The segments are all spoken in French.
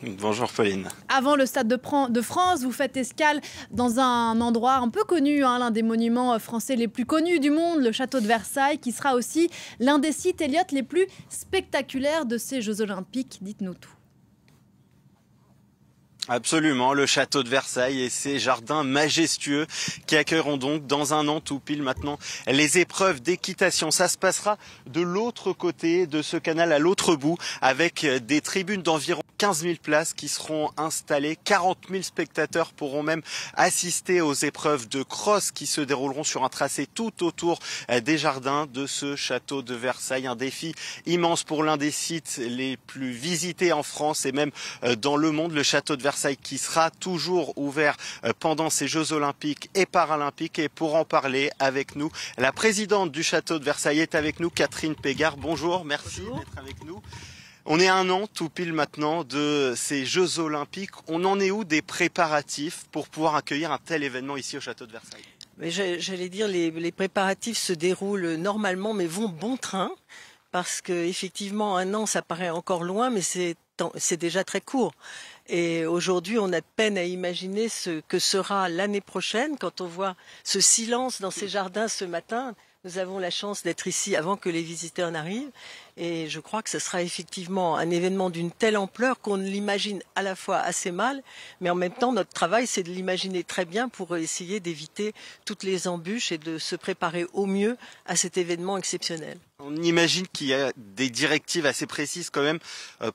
Bonjour Pauline. Avant le Stade de France, vous faites escale dans un endroit un peu connu, l'un des monuments français les plus connus du monde, le château de Versailles, qui sera aussi l'un des sites, Elliot, les plus spectaculaires de ces Jeux Olympiques. Dites-nous tout. Absolument, le château de Versailles et ses jardins majestueux qui accueilleront donc dans un an tout pile maintenant les épreuves d'équitation. Ça se passera de l'autre côté de ce canal, à l'autre bout, avec des tribunes d'environ 15 000 places qui seront installées. 40 000 spectateurs pourront même assister aux épreuves de cross qui se dérouleront sur un tracé tout autour des jardins de ce château de Versailles. Un défi immense pour l'un des sites les plus visités en France et même dans le monde, le château de Versailles qui sera toujours ouvert pendant ces Jeux Olympiques et Paralympiques. Et pour en parler avec nous, la présidente du château de Versailles est avec nous, Catherine Pégard. Bonjour, merci d'être avec nous. On est à un an tout pile maintenant de ces Jeux Olympiques. On en est où des préparatifs pour pouvoir accueillir un tel événement ici au château de Versailles? Mais j'allais dire, les préparatifs se déroulent normalement, mais vont bon train, parce que effectivement, un an, ça paraît encore loin, mais c'est déjà très court. Et aujourd'hui, on a de peine à imaginer ce que sera l'année prochaine quand on voit ce silence dans ces jardins ce matin. Nous avons la chance d'être ici avant que les visiteurs n'arrivent. Et je crois que ce sera effectivement un événement d'une telle ampleur qu'on l'imagine à la fois assez mal, mais en même temps, notre travail, c'est de l'imaginer très bien pour essayer d'éviter toutes les embûches et de se préparer au mieux à cet événement exceptionnel. On imagine qu'il y a des directives assez précises quand même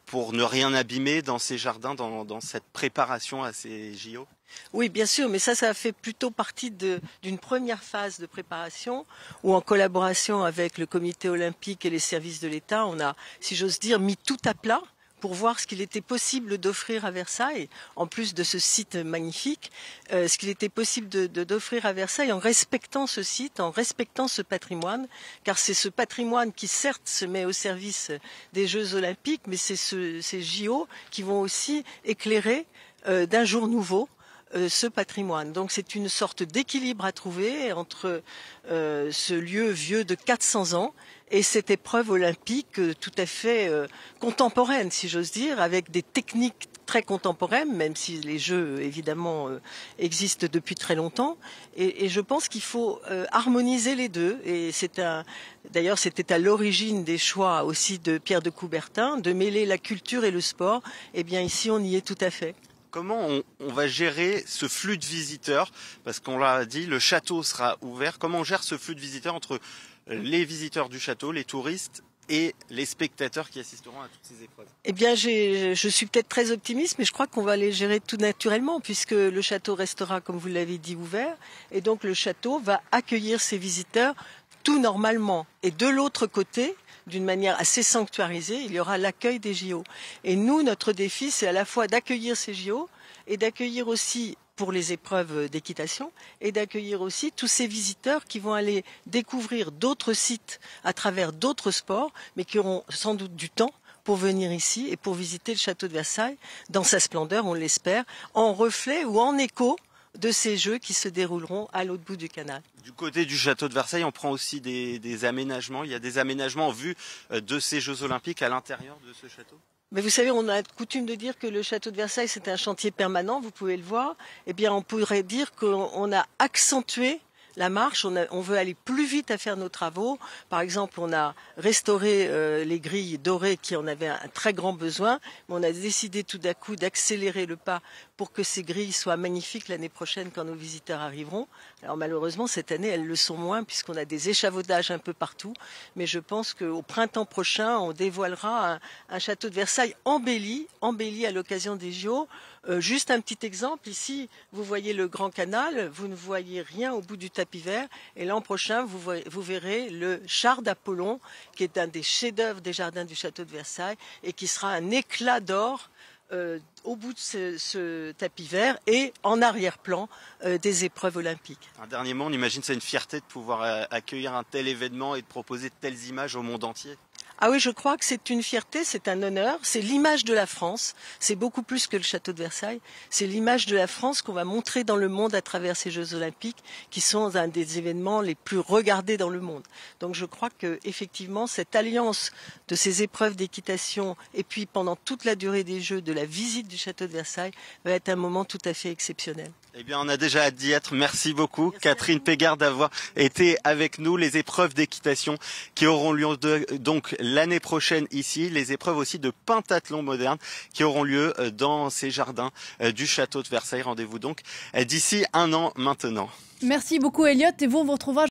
pour ne rien abîmer dans ces jardins, dans cette préparation à ces JO. Oui, bien sûr, mais ça fait plutôt partie d'une première phase de préparation où, en collaboration avec le comité olympique et les services de l'État, on a, si j'ose dire, mis tout à plat pour voir ce qu'il était possible d'offrir à Versailles, en plus de ce site magnifique, ce qu'il était possible d'offrir à Versailles en respectant ce site, en respectant ce patrimoine, car c'est ce patrimoine qui certes se met au service des Jeux Olympiques, mais c'est ces JO qui vont aussi éclairer d'un jour nouveau ce patrimoine. Donc c'est une sorte d'équilibre à trouver entre ce lieu vieux de 400 ans et cette épreuve olympique tout à fait contemporaine, si j'ose dire, avec des techniques très contemporaines, même si les jeux évidemment existent depuis très longtemps. Et je pense qu'il faut harmoniser les deux. Et d'ailleurs, c'était à l'origine des choix aussi de Pierre de Coubertin, de mêler la culture et le sport. Eh bien ici, on y est tout à fait. Comment on va gérer ce flux de visiteurs? Parce qu'on l'a dit, le château sera ouvert. Comment on gère ce flux de visiteurs entre les visiteurs du château, les touristes et les spectateurs qui assisteront à toutes ces épreuves? Eh bien, je suis peut-être très optimiste, mais je crois qu'on va les gérer tout naturellement, puisque le château restera, comme vous l'avez dit, ouvert. Et donc, le château va accueillir ses visiteurs tout normalement. Et de l'autre côté, d'une manière assez sanctuarisée, il y aura l'accueil des JO. Et nous, notre défi, c'est à la fois d'accueillir ces JO et d'accueillir aussi, pour les épreuves d'équitation, et d'accueillir aussi tous ces visiteurs qui vont aller découvrir d'autres sites à travers d'autres sports, mais qui auront sans doute du temps pour venir ici et pour visiter le château de Versailles dans sa splendeur, on l'espère, en reflet ou en écho de ces Jeux qui se dérouleront à l'autre bout du canal. Du côté du château de Versailles, on prend aussi des aménagements. Il y a des aménagements en vue de ces Jeux Olympiques à l'intérieur de ce château? Mais vous savez, on a coutume de dire que le château de Versailles, c'est un chantier permanent, vous pouvez le voir. Eh bien, on pourrait dire qu'on a accentué la marche, on veut aller plus vite à faire nos travaux. Par exemple, on a restauré les grilles dorées qui en avaient un très grand besoin, mais on a décidé tout d'un coup d'accélérer le pas pour que ces grilles soient magnifiques l'année prochaine quand nos visiteurs arriveront. Alors malheureusement, cette année, elles le sont moins puisqu'on a des échafaudages un peu partout. Mais je pense qu'au printemps prochain, on dévoilera un château de Versailles embelli à l'occasion des JO. Juste un petit exemple, ici, vous voyez le Grand Canal, vous ne voyez rien au bout du tapis vert. Et l'an prochain, vous verrez le char d'Apollon, qui est un des chefs-d'œuvre des jardins du château de Versailles et qui sera un éclat d'or au bout de ce tapis vert et en arrière-plan des épreuves olympiques. Un dernier mot, on imagine que c'est une fierté de pouvoir accueillir un tel événement et de proposer de telles images au monde entier. Ah oui, je crois que c'est une fierté, c'est un honneur, c'est l'image de la France. C'est beaucoup plus que le château de Versailles. C'est l'image de la France qu'on va montrer dans le monde à travers ces Jeux Olympiques, qui sont un des événements les plus regardés dans le monde. Donc je crois que effectivement cette alliance de ces épreuves d'équitation et puis pendant toute la durée des Jeux, de la visite du château de Versailles, va être un moment tout à fait exceptionnel. Eh bien, on a déjà hâte d'y être. Merci beaucoup, Catherine Pégard, d'avoir été avec nous. Les épreuves d'équitation qui auront lieu donc l'année prochaine ici. Les épreuves aussi de pentathlon moderne qui auront lieu dans ces jardins du château de Versailles. Rendez-vous donc d'ici un an maintenant. Merci beaucoup, Elliot. Et vous, on vous retrouvera